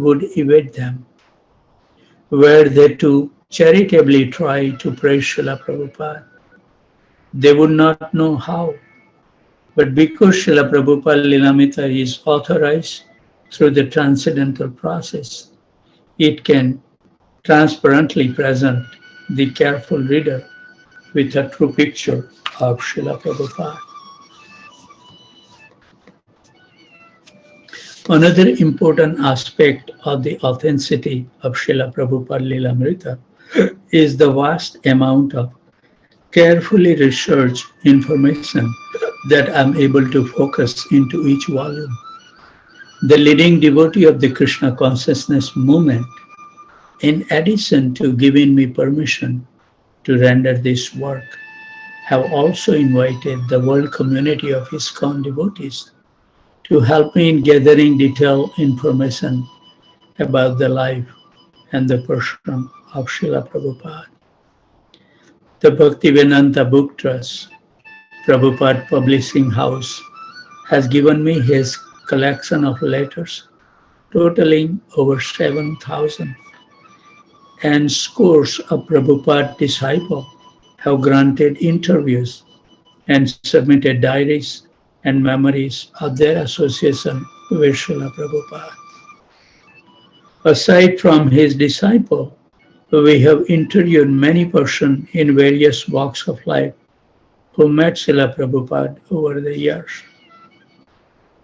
would evade them, were they to charitably try to praise Srila Prabhupada. They would not know how, but because Srila Prabhupada Lilmarta is authorized through the transcendental process, it can transparently present the careful reader with a true picture of Srila Prabhupada. Another important aspect of the authenticity of Srila Prabhupada Lilamrita is the vast amount of carefully researched information that I'm able to focus into each volume. The leading devotee of the Krishna consciousness movement, in addition to giving me permission to render this work, have also invited the world community of ISKCON devotees to help me in gathering detailed information about the life and the person of Srila Prabhupada. The Bhaktivedanta Book Trust, Prabhupada Publishing House, has given me his collection of letters totaling over 7,000, and scores of Prabhupada disciples have granted interviews and submitted diaries and memories of their association with Srila Prabhupada. Aside from his disciple, we have interviewed many persons in various walks of life who met Srila Prabhupada over the years.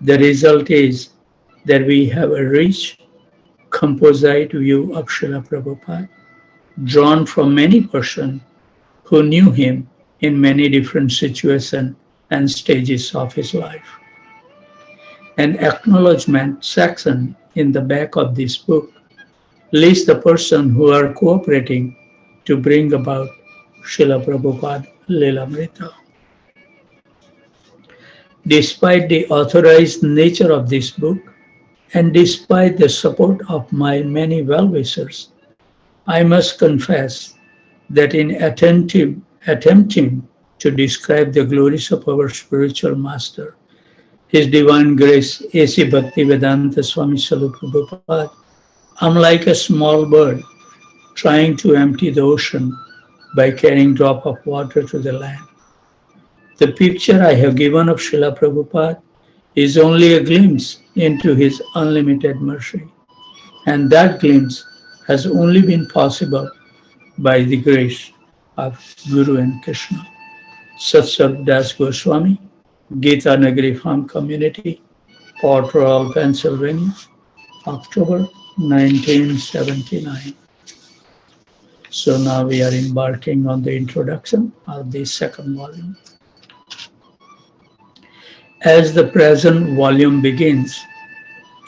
The result is that we have a rich, composite view of Srila Prabhupada, drawn from many persons who knew him in many different situations and stages of his life. An acknowledgement section in the back of this book lists the persons who are cooperating to bring about Srila Prabhupada Lilamrita. Despite the authorized nature of this book, and despite the support of my many well-wishers, I must confess that in attempting to describe the glories of our spiritual master, His Divine Grace A.C. Bhaktivedanta Swami Srila Prabhupada, I'm like a small bird trying to empty the ocean by carrying a drop of water to the land. The picture I have given of Srila Prabhupada is only a glimpse into his unlimited mercy, and that glimpse has only been possible by the grace of Guru and Krishna. Satsar Das Goswami, Gita Nagari Farm Community, Port Royal, Pennsylvania, October 1979. So now we are embarking on the introduction of the second volume. As the present volume begins,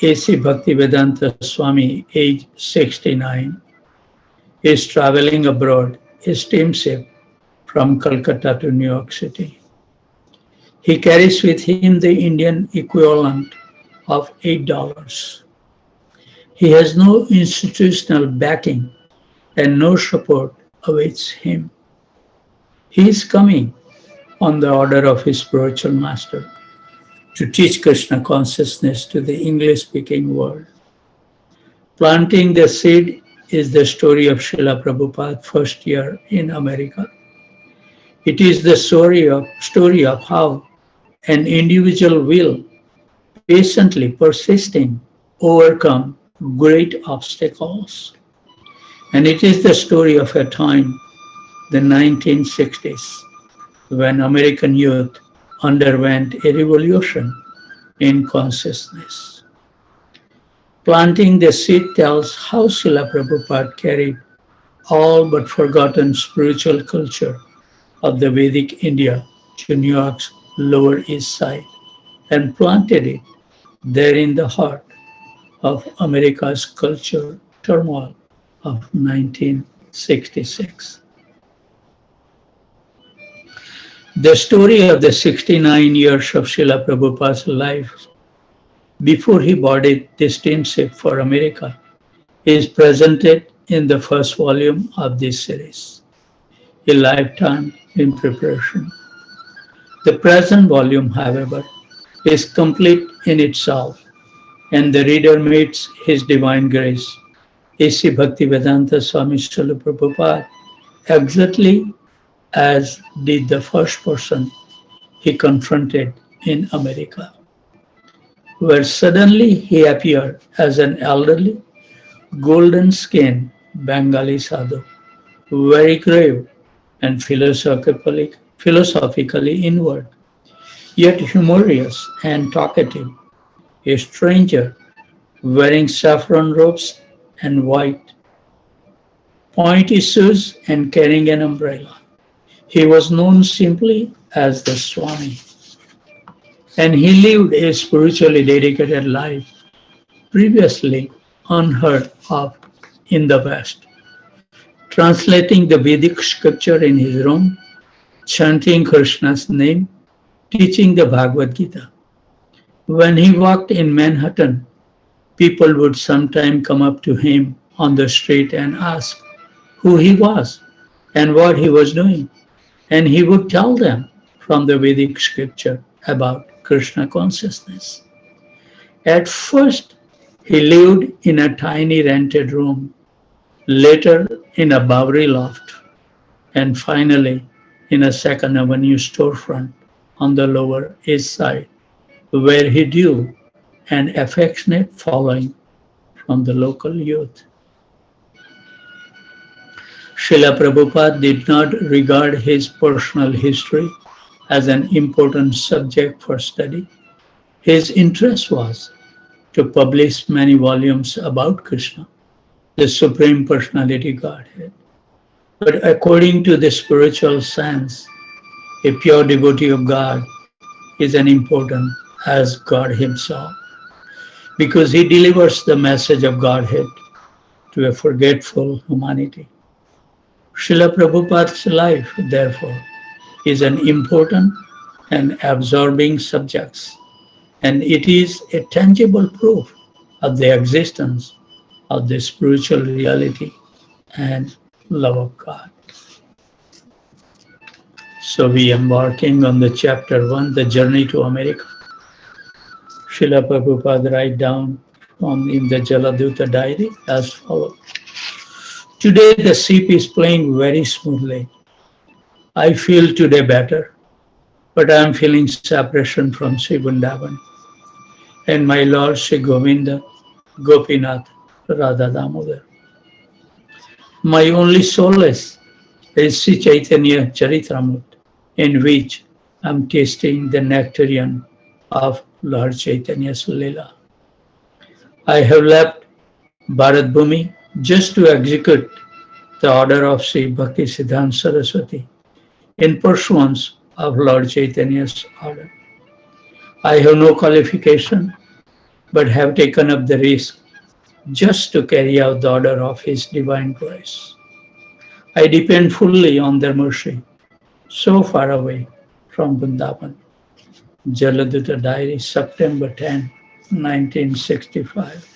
A.C. Bhaktivedanta Swami, age 69, is traveling abroad, a steamship from Calcutta to New York City. He carries with him the Indian equivalent of $8. He has no institutional backing and no support awaits him. He is coming on the order of his spiritual master to teach Krishna consciousness to the English-speaking world. Planting the seed is the story of Srila Prabhupada's first year in America. It is the story of how an individual will, patiently persisting, overcome great obstacles. And it is the story of a time, the 1960s, when American youth underwent a revolution in consciousness. Planting the seed tells how Srila Prabhupada carried all but forgotten spiritual culture of the Vedic India to New York's Lower East Side and planted it there in the heart of America's culture turmoil of 1966. The story of the 69 years of Srila Prabhupada's life before he boarded the steamship for America is presented in the first volume of this series, A Lifetime in Preparation. The present volume, however, is complete in itself and the reader meets His Divine Grace, A.C. Bhaktivedanta Swami Srila Prabhupada, exactly as did the first person he confronted in America, where suddenly he appeared as an elderly, golden-skinned Bengali sadhu, very grave and philosophically inward, yet humorous and talkative, a stranger wearing saffron robes and white, pointy shoes and carrying an umbrella. He was known simply as the Swami, and he lived a spiritually dedicated life previously unheard of in the West, translating the Vedic scripture in his room, chanting Krishna's name, teaching the Bhagavad Gita. When he walked in Manhattan, people would sometimes come up to him on the street and ask who he was and what he was doing, and he would tell them from the Vedic scripture about Krishna consciousness. At first, he lived in a tiny rented room, later in a Bowery loft, and finally in a Second Avenue storefront on the Lower East Side, where he drew an affectionate following from the local youth. Srila Prabhupada did not regard his personal history as an important subject for study. His interest was to publish many volumes about Krishna, the Supreme Personality Godhead. But according to the spiritual science, a pure devotee of God is as important as God Himself, because He delivers the message of Godhead to a forgetful humanity. Srila Prabhupada's life, therefore, is an important and absorbing subject, and it is a tangible proof of the existence of the spiritual reality and love of God. So we embarking on the chapter 1, the journey to America. Srila Prabhupada write down in the Jaladuta diary as follows. Today the ship is playing very smoothly. I feel today better, but I am feeling separation from Sri Vrindavan and my Lord Sri Govinda, Gopinath, Radha Damodar. My only solace is Sri Chaitanya Charitamrita, in which I am tasting the nectarian of Lord Chaitanya's Leela. I have left Bharat Bhumi just to execute the order of Sri Bhakti Siddhanta Saraswati in pursuance of Lord Chaitanya's order. I have no qualification, but have taken up the risk just to carry out the order of His divine grace. I depend fully on their mercy, so far away from Vrindavan. Jaladuta Diary, September 10, 1965.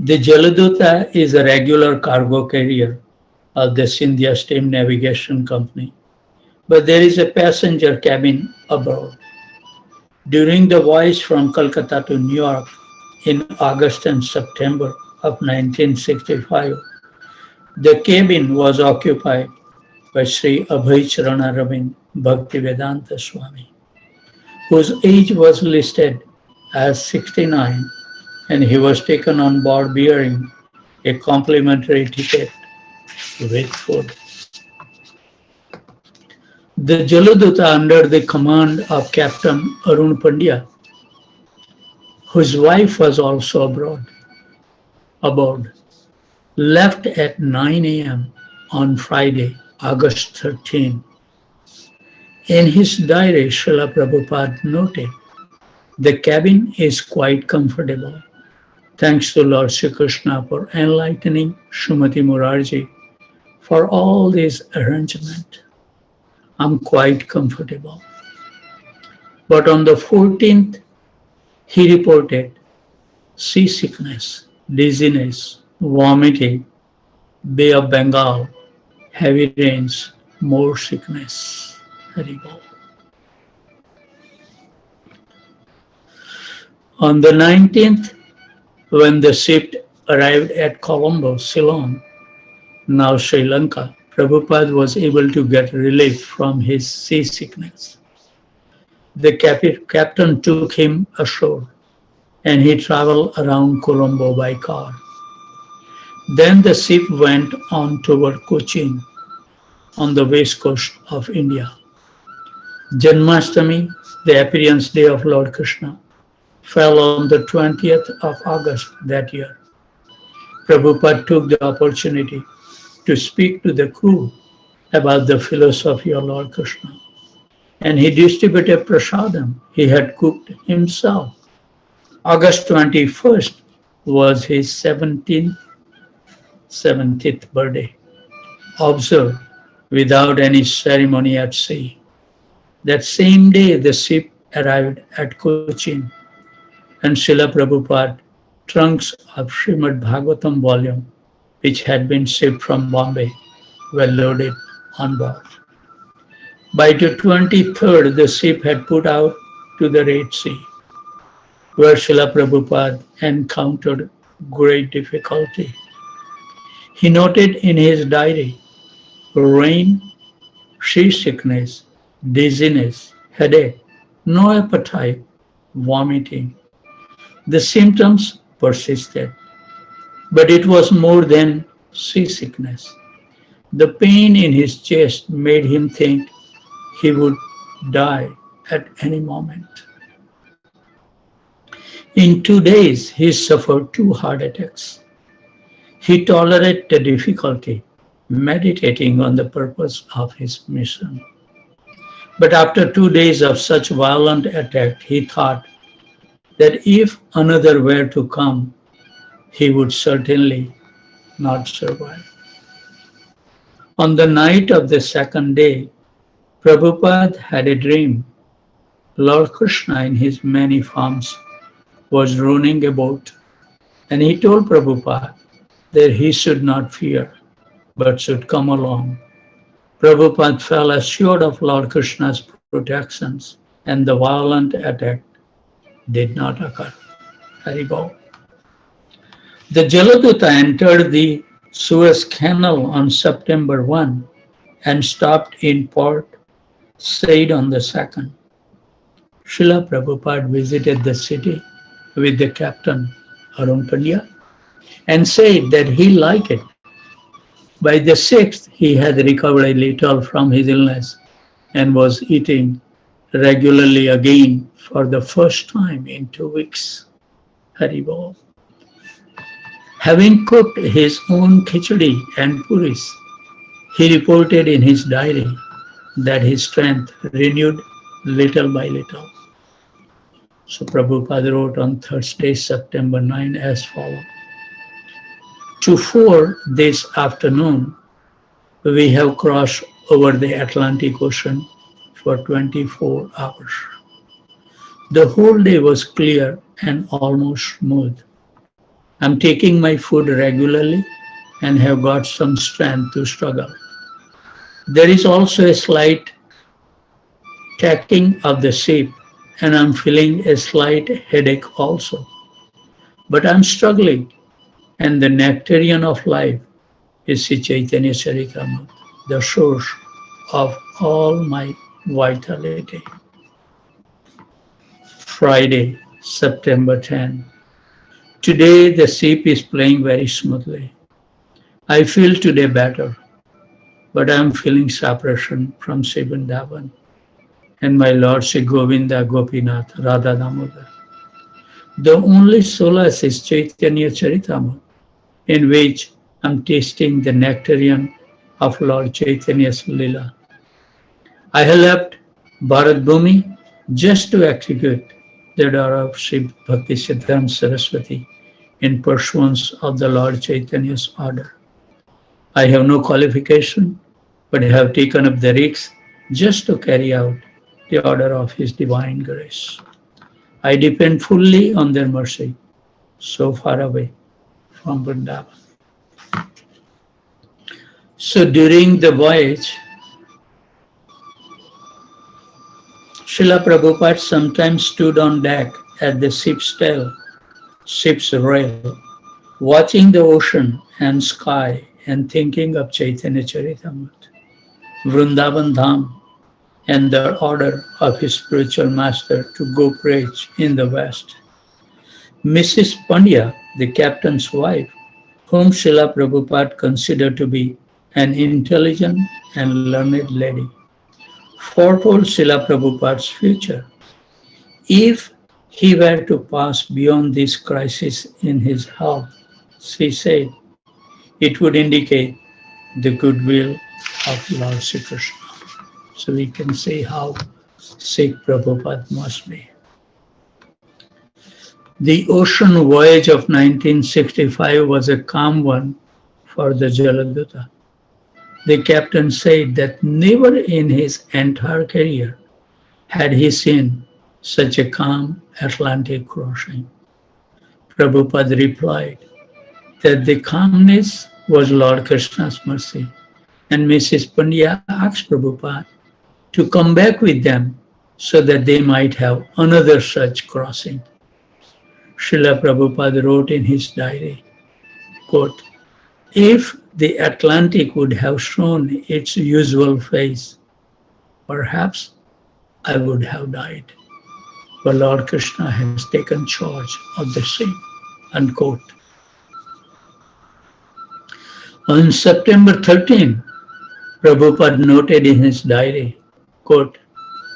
The Jaladuta is a regular cargo carrier of the Scindia Steam Navigation Company, but there is a passenger cabin aboard. During the voyage from Calcutta to New York in August and September of 1965, the cabin was occupied by Sri Abhaycharana Ravind Bhaktivedanta Swami, whose age was listed as 69, and he was taken on board bearing a complimentary ticket with food. The Jaladuta, under the command of Captain Arun Pandya, whose wife was also aboard, left at 9 a.m. on Friday, August 13. In his diary, Srila Prabhupada noted, the cabin is quite comfortable. Thanks to Lord Sri Krishna for enlightening Srimati Murarji for all this arrangement. I'm quite comfortable. But on the 14th, he reported seasickness, dizziness, vomiting, Bay of Bengal, heavy rains, more sickness. Haribol. On the 19th, when the ship arrived at Colombo, Ceylon, now Sri Lanka, Prabhupada was able to get relief from his seasickness. The captain took him ashore and he traveled around Colombo by car. Then the ship went on toward Cochin on the west coast of India. Janmashtami, the appearance day of Lord Krishna, fell on the 20th of August that year. Prabhupada took the opportunity to speak to the crew about the philosophy of Lord Krishna. And he distributed prasadam he had cooked himself. August 21st was his 70th birthday, observed without any ceremony at sea. That same day, the ship arrived at Cochin, and Srila Prabhupada trunks of Srimad Bhagavatam volume, which had been shipped from Bombay, were loaded on board. By the 23rd, the ship had put out to the Red Sea, where Srila Prabhupada encountered great difficulty. He noted in his diary rain, seasickness, dizziness, headache, no appetite, vomiting. The symptoms persisted, but it was more than seasickness. The pain in his chest made him think he would die at any moment. In 2 days, he suffered 2 heart attacks. He tolerated the difficulty, meditating on the purpose of his mission. But after 2 days of such violent attack, he thought that if another were to come, he would certainly not survive. On the night of the second day, Prabhupada had a dream. Lord Krishna in his many forms was rowing a boat, and he told Prabhupada that he should not fear, but should come along. Prabhupada felt assured of Lord Krishna's protections, and the violent attack did not occur. Haribol. The Jaladuta entered the Suez Canal on September 1 and stopped in Port Said on the 2nd. Srila Prabhupada visited the city with the captain, Arun Pandya, and said that he liked it. By the 6th, he had recovered a little from his illness and was eating regularly again for the first time in 2 weeks. Haribol. Having cooked his own khichdi and puris, he reported in his diary that his strength renewed little by little. So Prabhupada wrote on Thursday, September 9 as follows. To 4 this afternoon, we have crossed over the Atlantic Ocean for 24 hours. The whole day was clear and almost smooth. I'm taking my food regularly and have got some strength to struggle. There is also a slight tacking of the ship, and I'm feeling a slight headache also. But I'm struggling, and the nectarian of life is Sri Chaitanya Charitamrita, the source of all my vitality. Friday, September 10. Today the ship is playing very smoothly. I feel today better, but I am feeling separation from Sri Vrindavan and my Lord Sri Govinda Gopinath Radha Damodar. The only solace is Chaitanya Charitamrita, in which I am tasting the nectarian of Lord Chaitanya's Lila. I have left Bharat Bhumi just to execute the order of Sri Bhakti Siddhanta Saraswati in pursuance of the Lord Chaitanya's order. I have no qualification, but have taken up the risk just to carry out the order of His divine grace. I depend fully on their mercy, so far away from Vrindavan. So during the voyage, Srila Prabhupada sometimes stood on deck at the ship's rail, watching the ocean and sky and thinking of Chaitanya Charitamrita, Vrindavan Dham, and the order of his spiritual master to go preach in the West. Mrs. Pandya, the captain's wife, whom Srila Prabhupada considered to be an intelligent and learned lady, foretold Srila Prabhupada's future. If he were to pass beyond this crisis in his health, she said, it would indicate the goodwill of Lord Sri Krishna. So we can see how sick Prabhupada must be. The ocean voyage of 1965 was a calm one for the Jaladuta. The captain said that never in his entire career had he seen such a calm Atlantic crossing. Prabhupada replied that the calmness was Lord Krishna's mercy, and Mrs. Pandya asked Prabhupada to come back with them so that they might have another such crossing. Srila Prabhupada wrote in his diary, quote, if the Atlantic would have shown its usual face, perhaps I would have died. But Lord Krishna has taken charge of the sea, unquote. On September 13, Prabhupada noted in his diary, quote,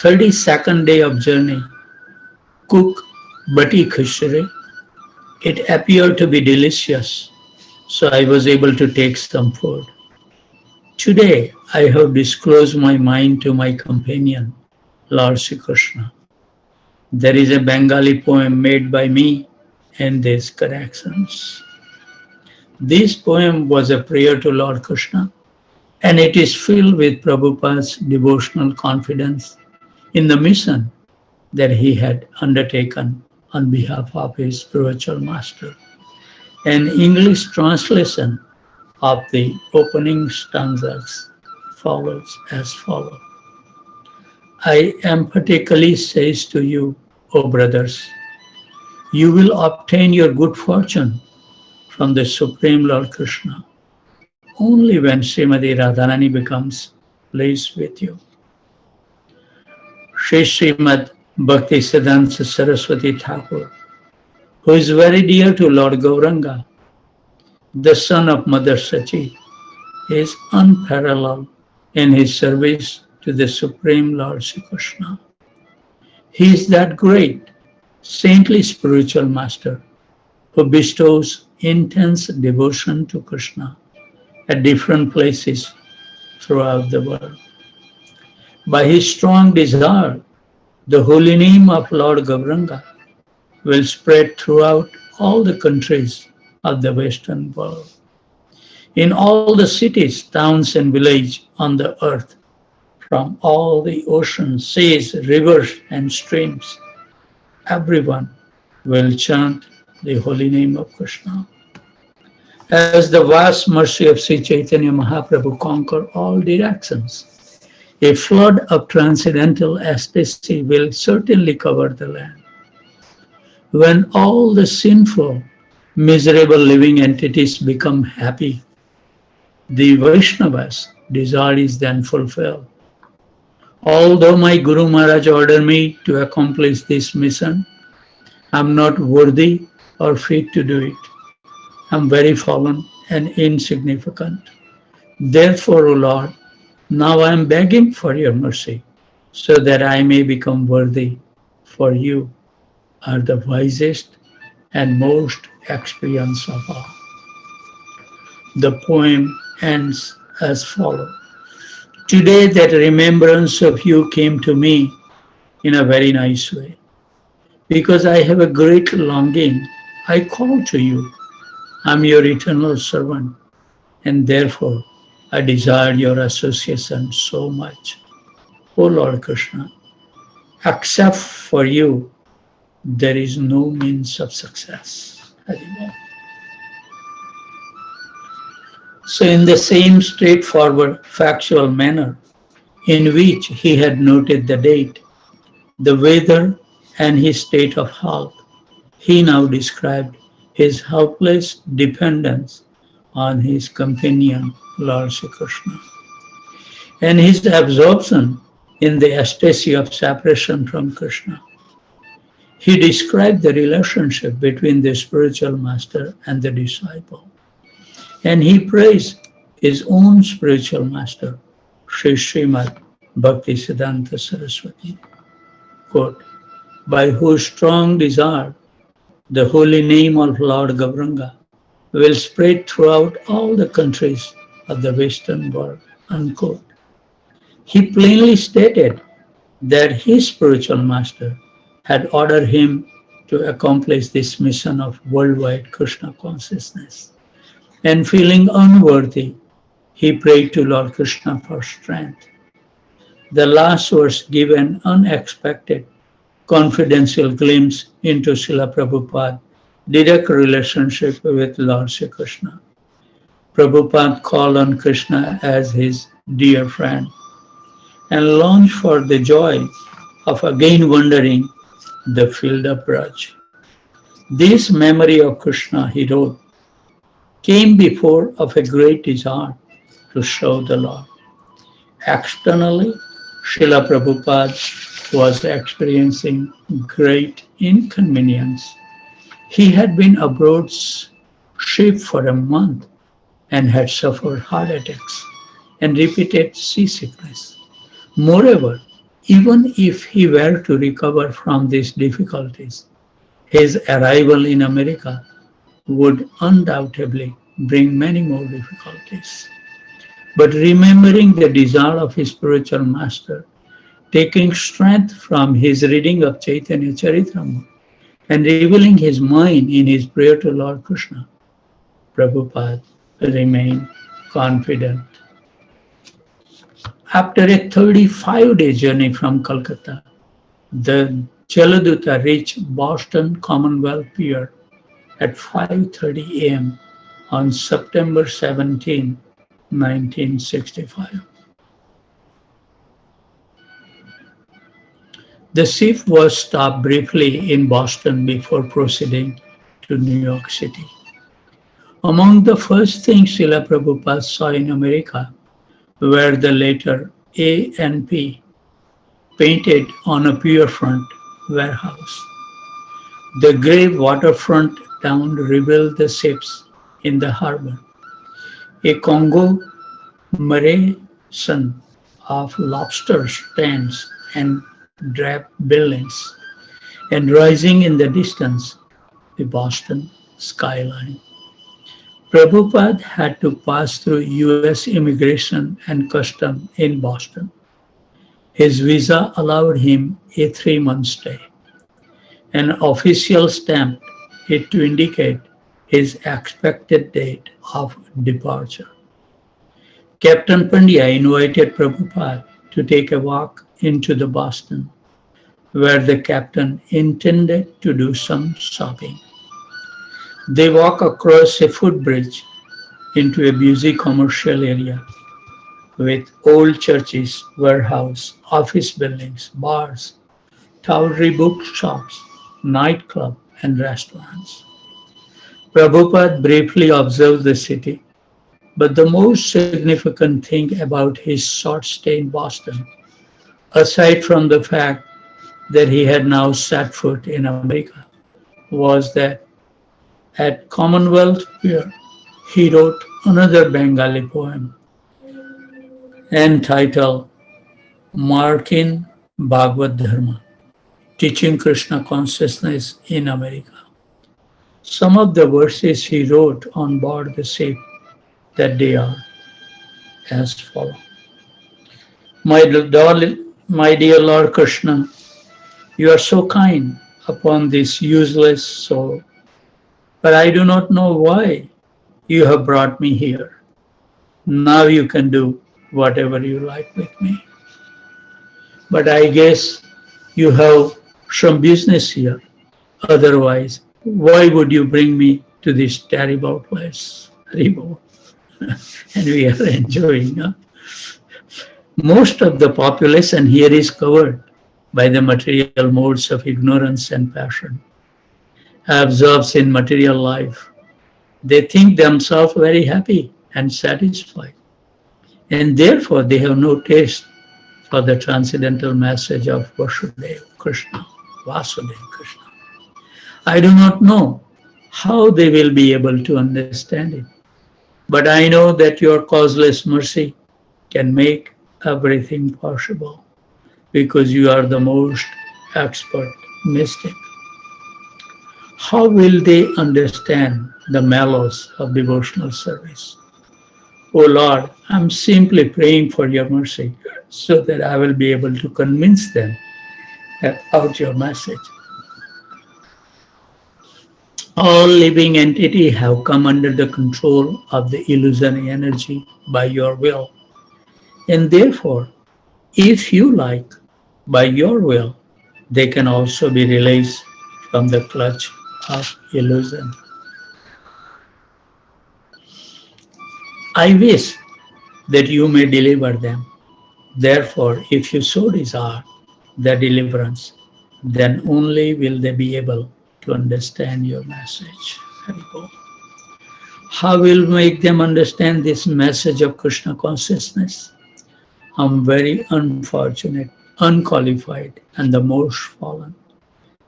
32nd day of journey, cook bati khishre. It appeared to be delicious, so I was able to take some food. Today, I have disclosed my mind to my companion, Lord Sri Krishna. There is a Bengali poem made by me and these corrections. This poem was a prayer to Lord Krishna, and it is filled with Prabhupada's devotional confidence in the mission that he had undertaken on behalf of his spiritual master. An English translation of the opening stanzas follows as follows. I emphatically says to you, O brothers, you will obtain your good fortune from the Supreme Lord Krishna only when Srimati Radharani becomes pleased with you. Shri Srimad Bhakti Siddhanta Saraswati Thakur, who is very dear to Lord Gauranga, the son of Mother Sachi, is unparalleled in his service to the Supreme Lord Sri Krishna. He is that great, saintly spiritual master who bestows intense devotion to Krishna at different places throughout the world. By his strong desire, the holy name of Lord Gauranga will spread throughout all the countries of the Western world. In all the cities, towns, and villages on the earth, from all the oceans, seas, rivers, and streams, everyone will chant the holy name of Krishna. As the vast mercy of Sri Chaitanya Mahaprabhu conquer all directions, a flood of transcendental ecstasy will certainly cover the land. When all the sinful, miserable living entities become happy, the Vaishnava's desire is then fulfilled. Although my Guru Maharaj ordered me to accomplish this mission, I am not worthy or fit to do it. I am very fallen and insignificant. Therefore, O Lord, now I am begging for your mercy, so that I may become worthy, for you are the wisest and most experienced of all. The poem ends as follows. Today that remembrance of you came to me in a very nice way. Because I have a great longing, I call to you. I am your eternal servant, and therefore I desire your association so much. O Lord Krishna, except for you, there is no means of success. So in the same straightforward, factual manner in which he had noted the date, the weather, and his state of health, he now described his helpless dependence on his companion, Lord Sri Krishna, and his absorption in the ecstasy of separation from Krishna. He described the relationship between the spiritual master and the disciple, and he praised his own spiritual master, Sri Srimad Bhaktisiddhanta Saraswati. Quote, by whose strong desire the holy name of Lord Gauranga will spread throughout all the countries of the Western world. Unquote. He plainly stated that his spiritual master had ordered him to accomplish this mission of worldwide Krishna consciousness. And feeling unworthy, he prayed to Lord Krishna for strength. The last verse gave an unexpected confidential glimpse into Srila Prabhupada's direct relationship with Lord Sri Krishna. Prabhupada called on Krishna as his dear friend and longed for the joy of again wandering the field of Braj. This memory of Krishna, he wrote, came before of a great desire to show the Lord. Externally, Srila Prabhupada was experiencing great inconvenience. He had been abroad ship for a month and had suffered heart attacks and repeated seasickness. Moreover, even if he were to recover from these difficulties, his arrival in America would undoubtedly bring many more difficulties. But remembering the desire of his spiritual master, taking strength from his reading of Chaitanya Charitamrita, and revealing his mind in his prayer to Lord Krishna, Prabhupada remained confident. After a 35-day journey from Calcutta, the Jaladuta reached Boston Commonwealth Pier at 5:30 a.m. on September 17, 1965. The ship was stopped briefly in Boston before proceeding to New York City. Among the first things Srila Prabhupada saw in America were the letter A and P painted on a pierfront warehouse. The grey waterfront town revealed the ships in the harbor, a conglomeration of lobster stands and drab buildings, and rising in the distance, the Boston skyline. Prabhupada had to pass through US Immigration and Custom in Boston. His visa allowed him a 3-month stay. An official stamped it to indicate his expected date of departure. Captain Pandya invited Prabhupada to take a walk into the Boston, where the captain intended to do some shopping. They walk across a footbridge into a busy commercial area with old churches, warehouse, office buildings, bars, tawdry bookshops, nightclub, and restaurants. Prabhupada briefly observed the city, but the most significant thing about his short stay in Boston, aside from the fact that he had now set foot in America, was that at Commonwealth Pier, he wrote another Bengali poem entitled Markin Bhagavad Dharma, Teaching Krishna Consciousness in America. Some of the verses he wrote on board the ship that day are as follows. My dear Lord Krishna, you are so kind upon this useless soul, but I do not know why you have brought me here. Now you can do whatever you like with me. But I guess you have some business here. Otherwise, why would you bring me to this terrible place? And we are enjoying. Most of the population here is covered by the material modes of ignorance and passion, absorbed in material life. They think themselves very happy and satisfied, and therefore they have no taste for the transcendental message of Vasudeva Krishna, Vasudeva Krishna. I do not know how they will be able to understand it, but I know that your causeless mercy can make everything possible because you are the most expert mystic. How will they understand the mellows of devotional service? Oh Lord, I'm simply praying for your mercy so that I will be able to convince them about your message. All living entities have come under the control of the illusionary energy by your will. And therefore, if you like, by your will, they can also be released from the clutch of illusion. I wish that you may deliver them. Therefore, if you so desire their deliverance, then only will they be able to understand your message. How will make them understand this message of Krishna consciousness? I'm very unfortunate, unqualified, and the most fallen.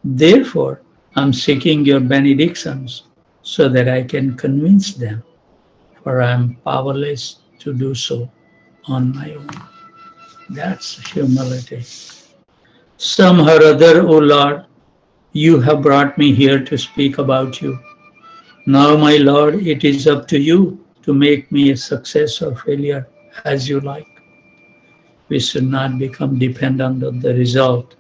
Therefore, I'm seeking your benedictions so that I can convince them, for I am powerless to do so on my own. That's humility. Somehow or other, O Lord, you have brought me here to speak about you. Now, my Lord, it is up to you to make me a success or failure as you like. We should not become dependent on the result.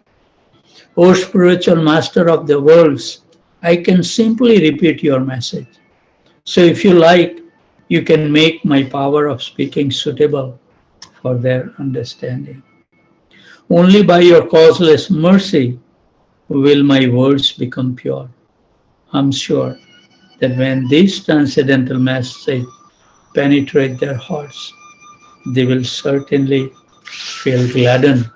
O spiritual master of the worlds, I can simply repeat your message. So if you like, you can make my power of speaking suitable for their understanding. Only by your causeless mercy will my words become pure. I'm sure that when this transcendental message penetrates their hearts, they will certainly feel gladdened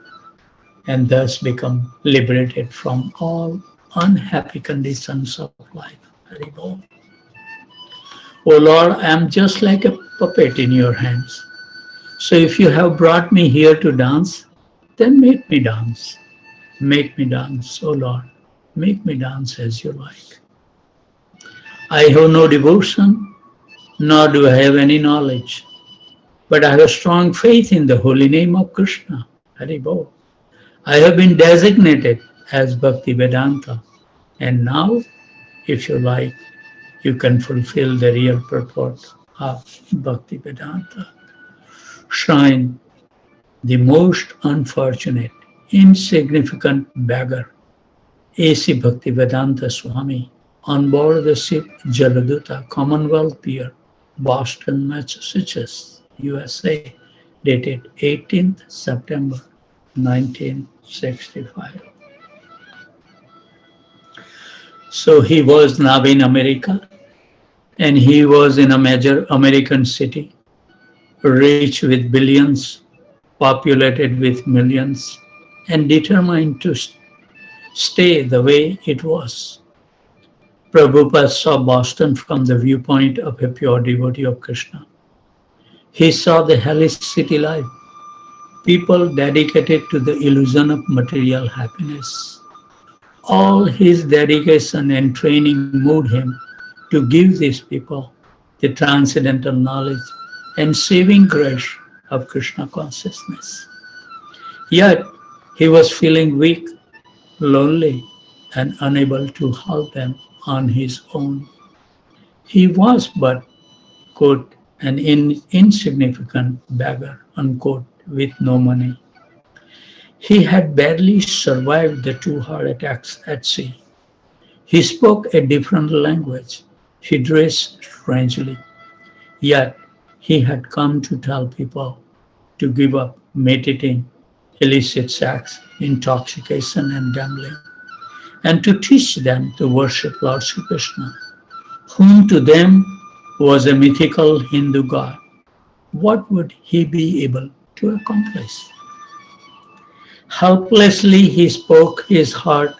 and thus become liberated from all unhappy conditions of life. Hari Bol. O Lord, I am just like a puppet in your hands. So if you have brought me here to dance, then make me dance. Make me dance, O Lord. Make me dance as you like. I have no devotion, nor do I have any knowledge. But I have a strong faith in the holy name of Krishna. Hari Bol. I have been designated as Bhakti Vedanta. And now, if you like, you can fulfill the real purport of Bhakti Vedanta. Shrine, the most unfortunate, insignificant beggar, A.C. Bhaktivedanta Swami, on board the ship Jaladuta, Commonwealth Pier, Boston, Massachusetts, USA, dated 18th September 1965. So he was now in America, and he was in a major American city, rich with billions, populated with millions, and determined to stay the way it was. Prabhupada saw Boston from the viewpoint of a pure devotee of Krishna. He saw the hellish city life, people dedicated to the illusion of material happiness. All his dedication and training moved him to give these people the transcendental knowledge and saving grace of Krishna consciousness. Yet he was feeling weak, lonely, and unable to help them on his own. He was but, quote, an insignificant beggar, unquote, with no money. He had barely survived the 2 heart attacks at sea. He spoke a different language. He dressed strangely. Yet he had come to tell people to give up meditating, illicit sex, intoxication, and gambling, and to teach them to worship Lord Sri Krishna, whom to them was a mythical Hindu god. What would he be able to accomplish? Helplessly he spoke his heart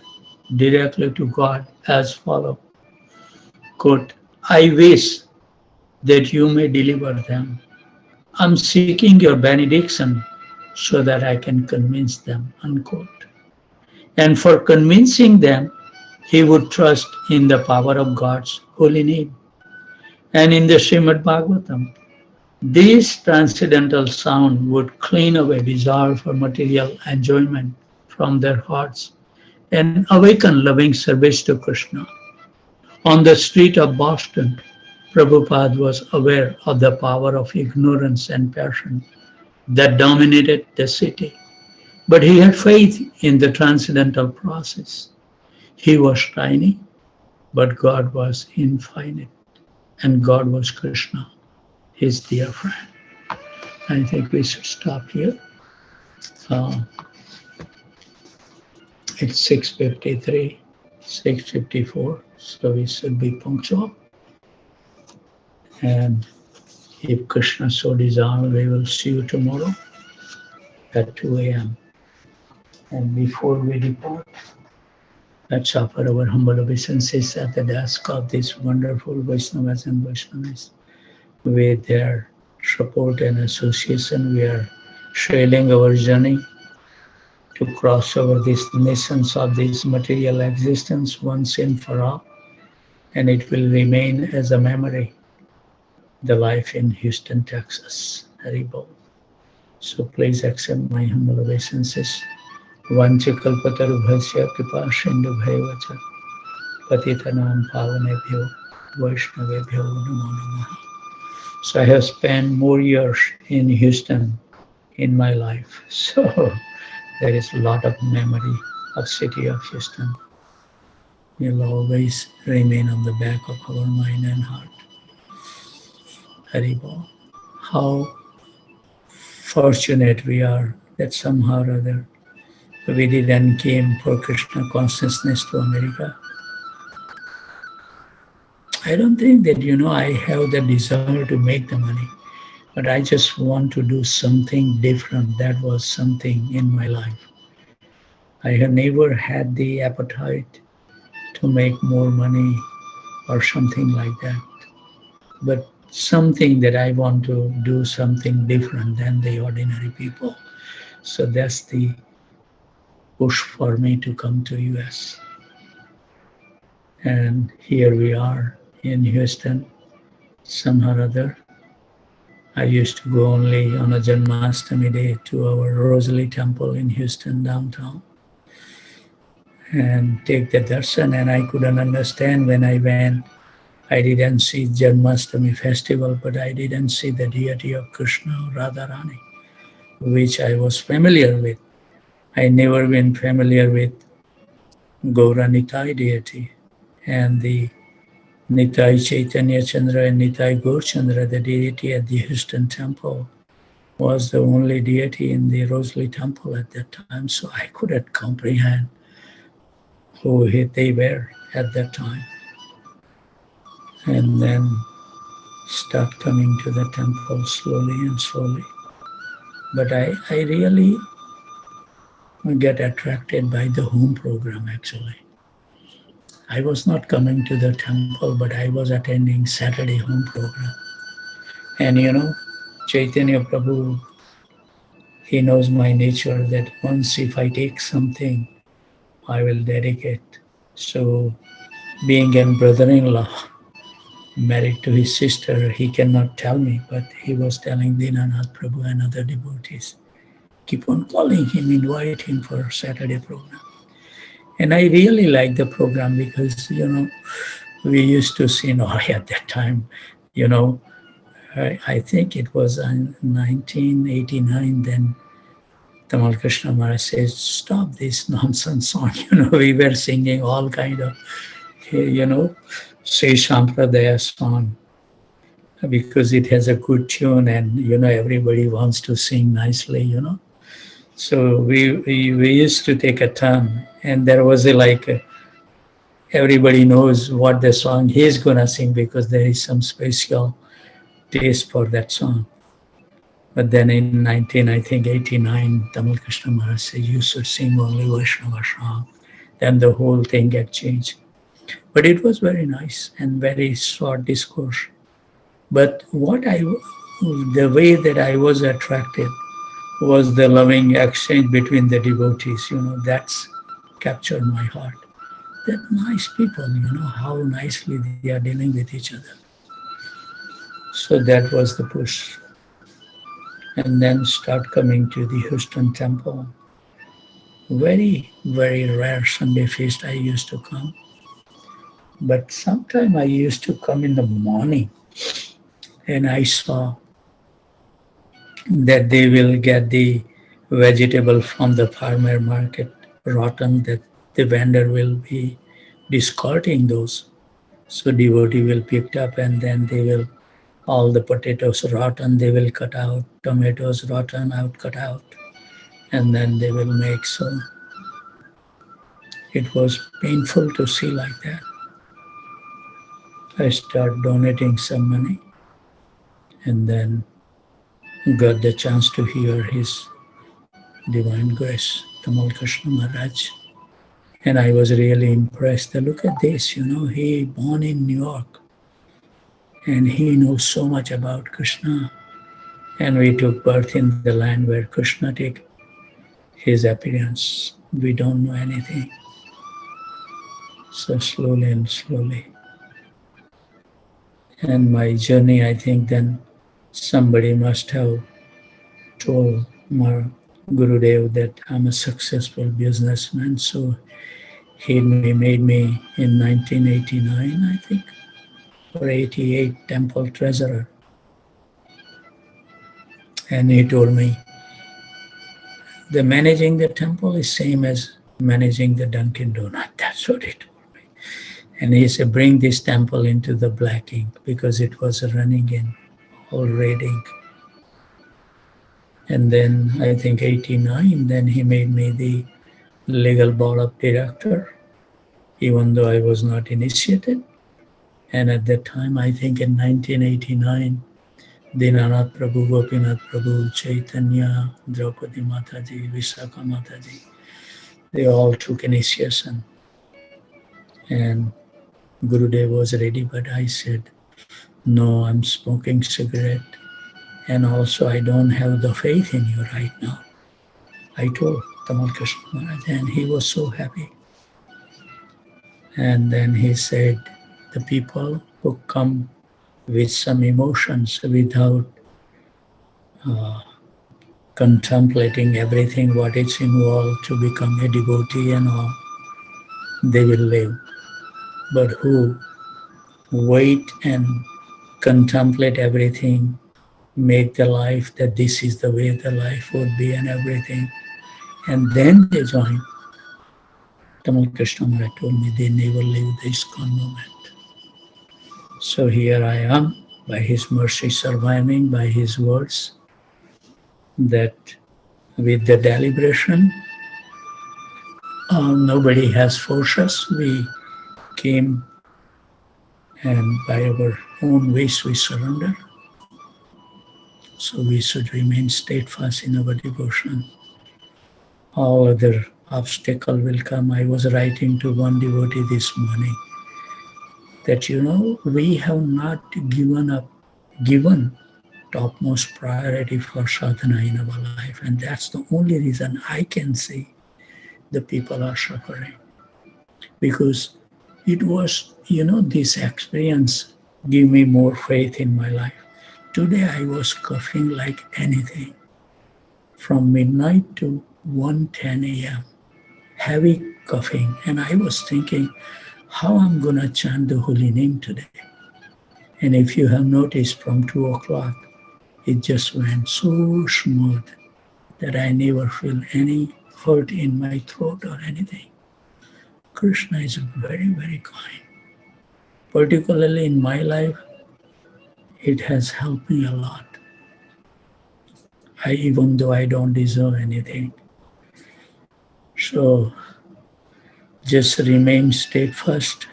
directly to God as follows, quote, I wish that you may deliver them. I'm seeking your benediction so that I can convince them, unquote. And for convincing them, he would trust in the power of God's holy name. And in the Srimad Bhagavatam, this transcendental sound would clean away desire for material enjoyment from their hearts and awaken loving service to Krishna. On the street of Boston, Prabhupada was aware of the power of ignorance and passion that dominated the city. But he had faith in the transcendental process. He was tiny, but God was infinite, and God was Krishna, his dear friend. I think we should stop here. Uh, it's 6:53, 6:54, so we should be punctual. And if Krishna so desires, we will see you tomorrow at 2 a.m. And before we depart, let's offer our humble obeisances at the desk of these wonderful Vaishnavas and Vaishnavis. With their support and association, we are trailing our journey to cross over these nations of this material existence once and for all, and it will remain as a memory, the life in Houston, Texas. Haribol. So please accept my humble obeisances. Vanchikalpatarubhasya kripa sindhubhaivacha patitanam pavanebhyo vaishnavebhyo namo namaha. So I have spent more years in Houston in my life. So there is a lot of memory of city of Houston. Will always remain on the back of our mind and heart. Haribol. How fortunate we are that somehow or other we didn't came for Krishna consciousness to America. I don't think that, I have the desire to make the money, but I just want to do something different. That was something in my life. I have never had the appetite to make more money or something like that, but something that I want to do something different than the ordinary people. So that's the push for me to come to US. And here we are in Houston, somehow or other. I used to go only on a Janmashtami day to our Rosalie Temple in Houston downtown and take the darshan, and I couldn't understand when I went. I didn't see Janmashtami festival, but I didn't see the deity of Krishna or Radharani, which I was familiar with. I never been familiar with Gaura Nitai deity and the Nitai Chaitanya Chandra and Nitai Gaur Chandra, the deity at the Houston temple, was the only deity in the Rosalie temple at that time. So I couldn't comprehend who they were at that time. And then start coming to the temple slowly and slowly. But I really get attracted by the home program actually. I was not coming to the temple, but I was attending Saturday home program. And Chaitanya Prabhu, he knows my nature that once if I take something, I will dedicate. So being a brother-in-law, married to his sister, he cannot tell me, but he was telling Dinanath Prabhu and other devotees, keep on calling him, invite him for Saturday program. And I really like the program because, we used to see Nori at that time, I think it was in 1989, then Tamal Krishna Maharaj says, stop this nonsense song. We were singing all kind of, Sri Sampradaya song because it has a good tune and, everybody wants to sing nicely, So we used to take a turn, and there was everybody knows what the song he's gonna sing because there is some special taste for that song. But then in 19, I think 89, Tamal Krishna Maharaj said, you should sing only Vaishnava song. Then the whole thing get changed. But it was very nice and very short discourse. But the way that I was attracted was the loving exchange between the devotees. That's captured my heart. That nice people, how nicely they are dealing with each other. So that was the push. And then start coming to the Houston temple. Very, very rare Sunday feast I used to come. But sometime I used to come in the morning and I saw that they will get the vegetable from the farmer market rotten, that the vendor will be discarding those. So devotee will pick up and then they will, all the potatoes rotten, they will cut out, tomatoes rotten out, cut out, and then they will make. So it was painful to see like that. I start donating some money and then got the chance to hear his divine grace, Tamal Krishna Maharaj. And I was really impressed. Look at this, he born in New York and he knows so much about Krishna. And we took birth in the land where Krishna took his appearance. We don't know anything. So slowly and slowly. And my journey, I think then somebody must have told my Gurudev that I'm a successful businessman. So he made me in 1989, I think, or 88, temple treasurer. And he told me, the managing the temple is same as managing the Dunkin' Donut. That's what he told me. And he said, bring this temple into the black ink because it was running in all red ink. And then I think 89, then he made me the legal board of director, even though I was not initiated. And at that time, I think in 1989, Dinanath Prabhu, Gopinath Prabhu, Chaitanya, Draupadi Mataji, Visakha Mataji, they all took initiation. And Gurudev was ready, but I said, no, I'm smoking cigarette. And also I don't have the faith in you right now. I told Tamal Krishna Maharaj, and he was so happy. And then he said, the people who come with some emotions without contemplating everything, what is involved to become a devotee and all, they will live. But who wait and contemplate everything, make the life that this is the way the life would be and everything, and then they join. Tamal Krishna Maharaj told me they never leave the ISKCON movement. So here I am, by his mercy surviving, by his words, that with the deliberation, nobody has forced us. We came and by our own wish we surrender. So we should remain steadfast in our devotion. All other obstacle will come. I was writing to one devotee this morning that, we have not given topmost priority for sadhana in our life. And that's the only reason I can see the people are suffering. Because it was, this experience gave me more faith in my life. Today I was coughing like anything from midnight to 1:10 a.m. Heavy coughing. And I was thinking how I'm going to chant the holy name today. And if you have noticed from 2 o'clock, it just went so smooth that I never feel any hurt in my throat or anything. Krishna is very, very kind. Particularly in my life, it has helped me a lot. Even though I don't deserve anything. So just remain steadfast.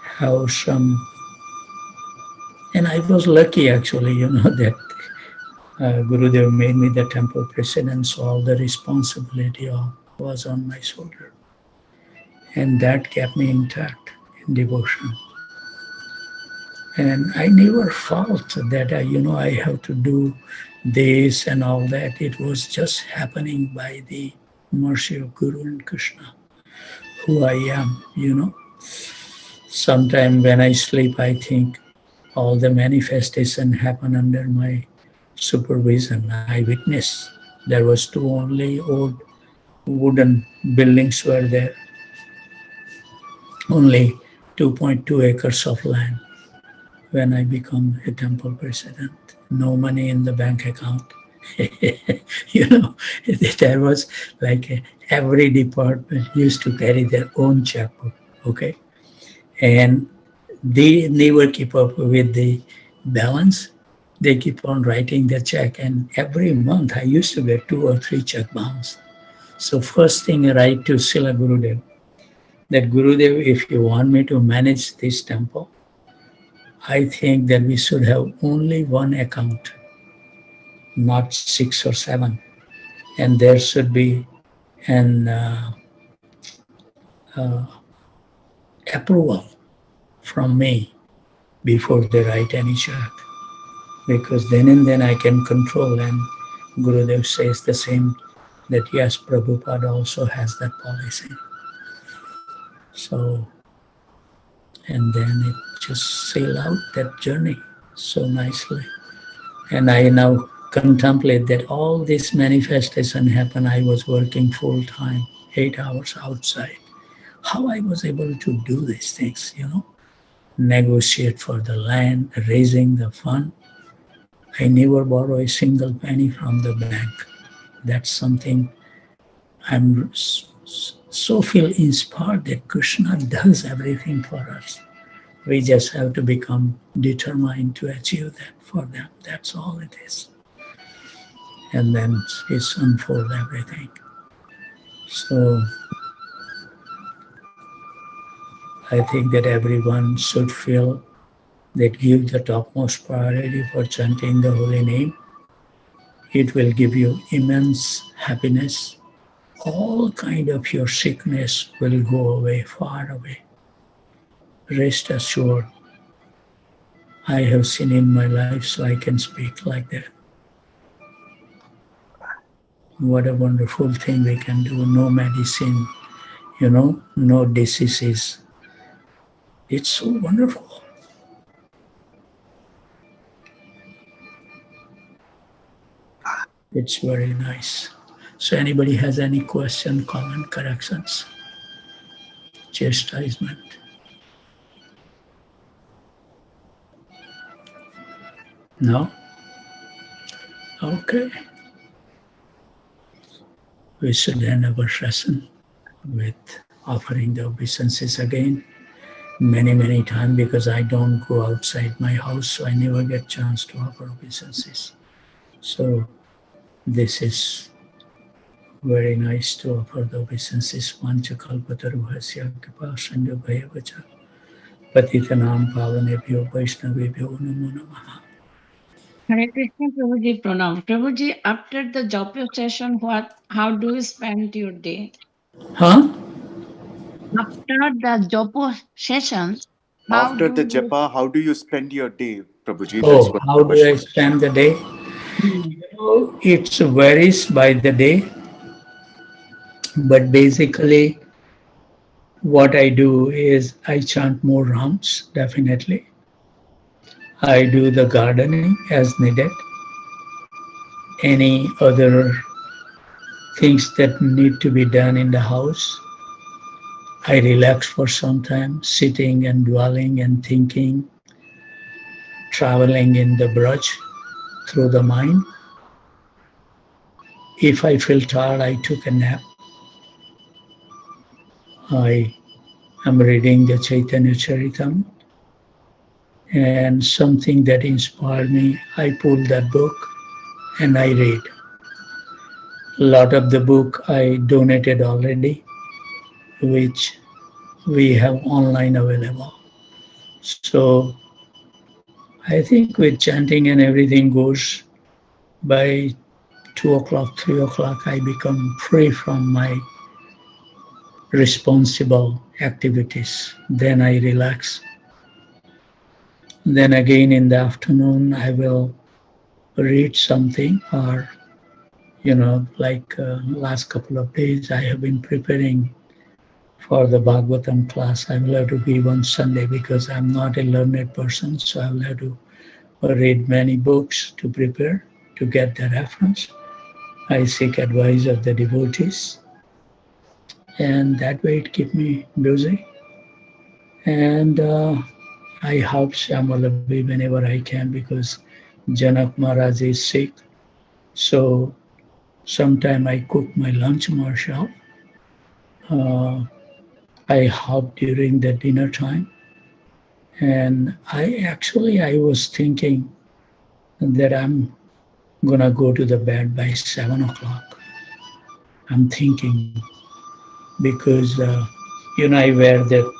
Have some, and I was lucky actually, that Gurudev made me the temple president, so all the responsibility was on my shoulder. And that kept me intact in devotion. And I never felt that I have to do this and all that. It was just happening by the mercy of Guru and Krishna, who I am. Sometime when I sleep, I think all the manifestation happen under my supervision. I witnessed. There was two only old wooden buildings were there, only 2.2 acres of land when I become a temple president. No money in the bank account. you know, there was like every department used to carry their own checkbook, okay? And they never keep up with the balance. They keep on writing the check, and every month I used to get 2 or 3 check bounce. So first thing I write to Srila Gurudev, that Gurudev, if you want me to manage this temple, I think that we should have only one account, not 6 or 7. And there should be an uh, approval from me before they write any check. Because then and then I can control, and Gurudev says the same, that yes, Prabhupada also has that policy. So, and then it just sail out that journey so nicely. And I now contemplate that all this manifestation happened. I was working full time, 8 hours outside. How I was able to do these things, negotiate for the land, raising the fund. I never borrow a single penny from the bank. That's something I'm so feel inspired that Krishna does everything for us. We just have to become determined to achieve that for them. That's all it is. And then it's unfold everything. So I think that everyone should feel that give the topmost priority for chanting the holy name. It will give you immense happiness. All kind of your sickness will go away, far away. Rest assured. I have seen in my life, so I can speak like that. What a wonderful thing we can do. No medicine, no diseases. It's so wonderful. It's very nice. So anybody has any question, comment, corrections, chastisement? No? Okay. We should end our session with offering the obeisances again many times, because I don't go outside my house, so I never get chance to offer obeisances. So this is very nice to offer the obeisances. Vanchakalpataruhasya kripa sandhubhayavacha patitanam pavanebhyo vaishnavebhyo namo namaha. Hare Krishna, Prabhuji, Pranam. Prabhuji, after the japa session, how do you spend your day? Huh? After the japa session, After the japa, how do you spend your day, Prabhuji? Oh, That's what how the do I question. spend the day? It varies by the day, but basically what I do is I chant more rounds, definitely. I do the gardening as needed. Any other things that need to be done in the house, I relax for some time, sitting and dwelling and thinking, traveling in the brush through the mind. If I feel tired, I took a nap. I am reading the Chaitanya Charitam, and something that inspired me, I pull that book and I read. A lot of the book I donated already, which we have online available. So I think with chanting and everything goes By 2 o'clock, 3 o'clock, I become free from my responsible activities. Then I relax. Then again in the afternoon, I will read something, or like last couple of days, I have been preparing for the Bhagavatam class. I will have to give on Sunday because I'm not a learned person, so I will have to read many books to prepare to get the reference. I seek advice of the devotees, and that way it keeps me busy. And I help Shyamalabi whenever I can because Janak Maharaj is sick. So sometime I cook my lunch myself. I help during the dinner time. And I was thinking that I'm gonna go to the bed by 7 o'clock. I'm thinking because I wear that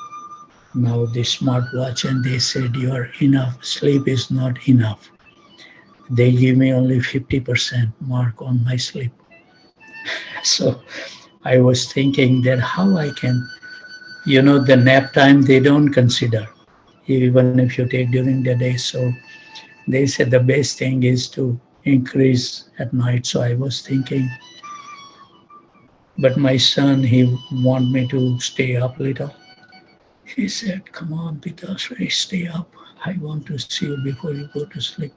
now the smartwatch, and they said you're enough. Sleep is not enough. They give me only 50% mark on my sleep. So I was thinking that how I can, the nap time they don't consider, even if you take during the day. So they said the best thing is to increase at night. So I was thinking, but my son, he want me to stay up little. He said, come on, Pitasri, stay up. I want to see you before you go to sleep.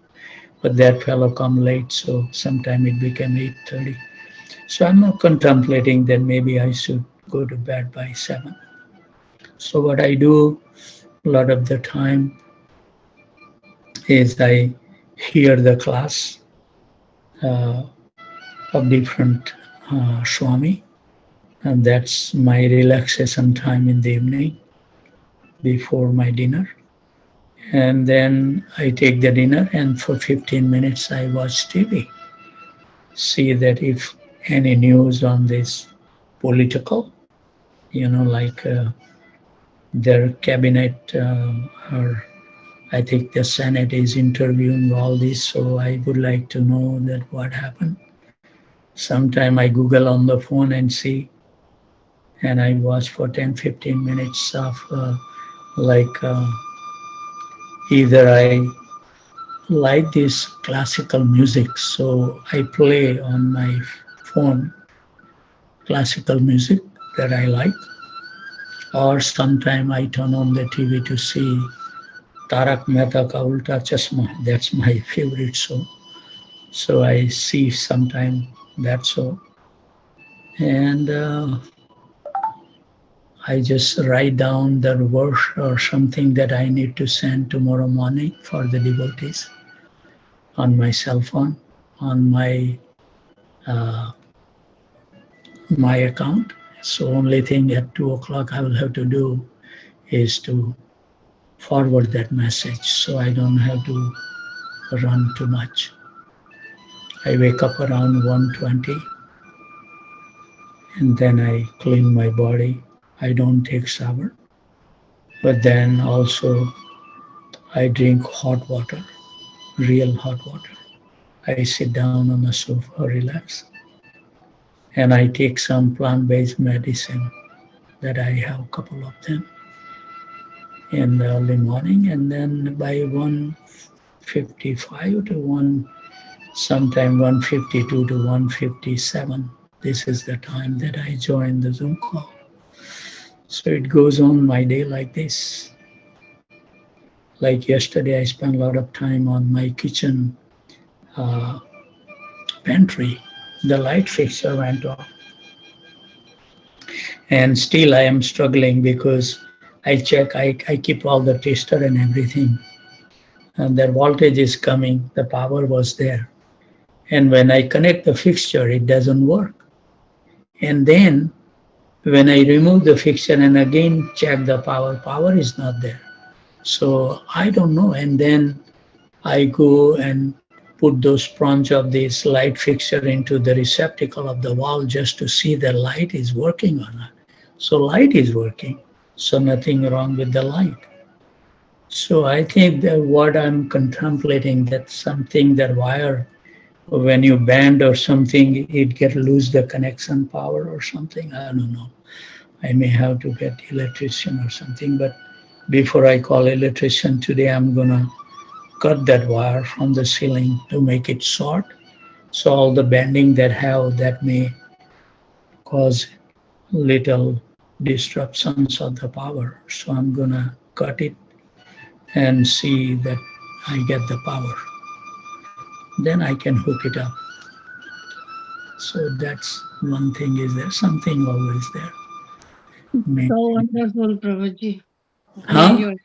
But that fellow come late, so sometime it became 8:30. So I'm not contemplating that maybe I should go to bed by 7. So what I do a lot of the time is I hear the class uh, of different Swami, and that's my relaxation time in the evening before my dinner. And then I take the dinner, and for 15 minutes I watch TV. See that if any news on this political, like their cabinet, or I think the Senate is interviewing all this, so I would like to know that what happened. Sometime I Google on the phone and see, and I watch for 10-15 minutes of like either I like this classical music, so I play on my phone classical music that I like, or sometime I turn on the TV to see Tarak Mehta Ka Ulta Chashma. That's my favorite show. So I see sometime that show, and I just write down the verse or something that I need to send tomorrow morning for the devotees on my cell phone, on uh, my account. So only thing at 2 o'clock I will have to do is to forward that message, so I don't have to run too much. I wake up around 1:20, and then I clean my body. I don't take shower, but then also I drink hot water, real hot water. I sit down on the sofa, relax, and I take some plant-based medicine that I have a couple of them in the early morning, and then by 1:55 to 1:52 to 1:57, this is the time that I join the Zoom call. So it goes on my day like this. Like yesterday, I spent a lot of time on my kitchen pantry. The light fixture went off. And still I am struggling because I check, I keep all the tester and everything. And the voltage is coming, the power was there. And when I connect the fixture, it doesn't work. And then when I remove the fixture and again check the power is not there. So I don't know. And then I go and put those sponge of this light fixture into the receptacle of the wall just to see the light is working or not. So light is working, so nothing wrong with the light. So I think that what I'm contemplating, that something, that wire when you bend or something, it get lose the connection power or something. I don't know. I may have to get electrician or something. But before I call electrician today, I'm gonna cut that wire from the ceiling to make it short. So all the bending that may cause little disruptions of the power. So I'm gonna cut it and see that I get the power. Then I can hook it up. So that's one thing is there, something always there. So Maybe. wonderful, Prabhuji. Way Huh? you are.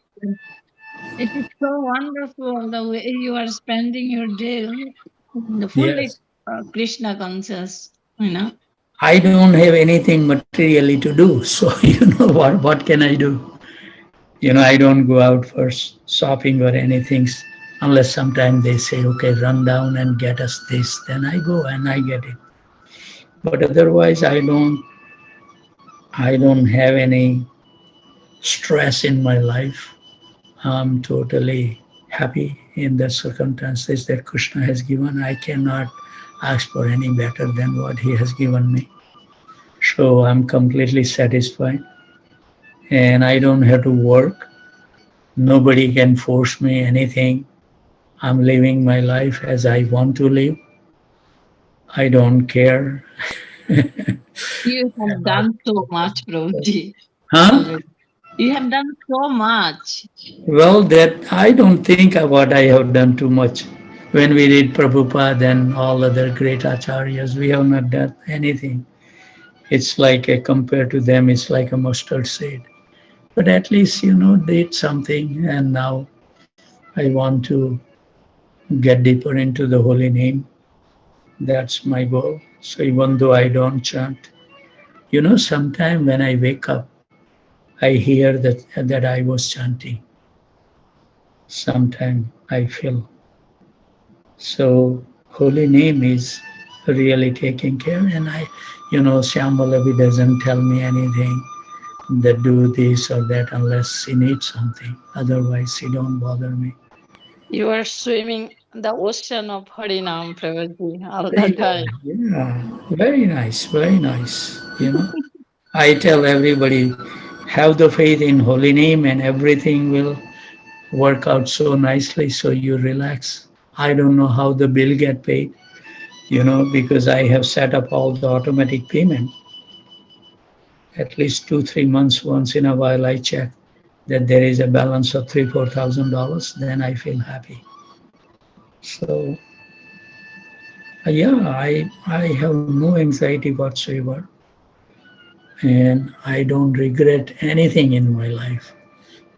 It is so wonderful the way you are spending your day, fully Yes. Krishna conscious. You know. I don't have anything materially to do. So what can I do? I don't go out for shopping or anything unless sometimes they say, okay, run down and get us this. Then I go and I get it. But otherwise, I don't have any stress in my life. I'm totally happy in the circumstances that Krishna has given. I cannot ask for any better than what he has given me. So I'm completely satisfied and I don't have to work. Nobody can force me anything. I'm living my life as I want to live. I don't care. You have done so much, Prabhuji. Huh? Already. You have done so much. Well, that I don't think what I have done too much. When we read Prabhupada and all other great acharyas, we have not done anything. It's like compared to them, it's like a mustard seed. But at least, did something. And now I want to get deeper into the holy name. That's my goal. So even though I don't chant, sometime when I wake up, I hear that I was chanting. Sometime I feel. So holy name is really taking care. And Shyambalavi doesn't tell me anything that do this or that unless she needs something. Otherwise, she don't bother me. You are swimming the ocean of Harinam, Prabhuji, all the Yeah, time. yeah, very nice, very nice. I tell everybody, have the faith in holy name and everything will work out so nicely so you relax. I don't know how the bill get paid, because I have set up all the automatic payment. At least 2 3 months once in a while I check that there is a balance of $3 4 thousand. Then I feel happy. So yeah, I have no anxiety whatsoever, and I don't regret anything in my life.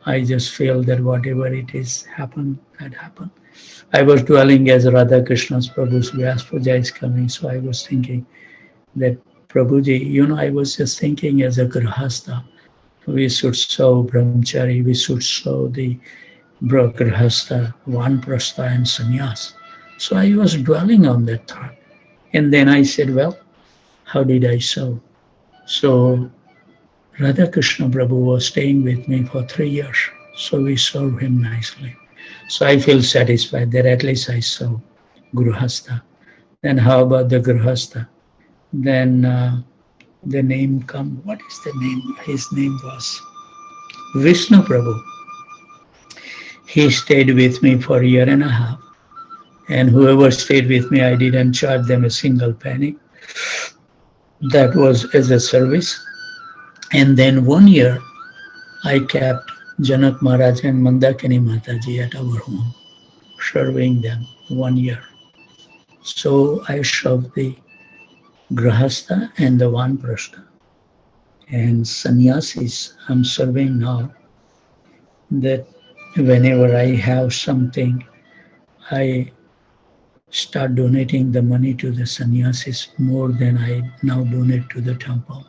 I just feel that whatever it is happened, that happened. I was dwelling as Radha Krishna's Prabhu's Vyas Puja is coming, so I was thinking that Prabhuji, I was just thinking as a Grahastha, we should sow brahmachari, we should sow the grahastha, vanprastha and sannyas. So I was dwelling on that thought. And then I said, well, how did I sow? So Radha Krishna Prabhu was staying with me for 3 years. So we served him nicely. So I feel satisfied that at least I saw Grihastha. Then how about the Grihastha? Then the name come. What is the name? His name was Vishnu Prabhu. He stayed with me for a year and a half. And whoever stayed with me, I didn't charge them a single penny. That was as a service. And then 1 year, I kept Janak Maharaj and Mandakini Mataji at our home, serving them 1 year. So I served the Grahastha and the Vanprastha. And sannyasis, I'm serving now, that whenever I have something, I start donating the money to the sannyasis more than I now donate to the temple.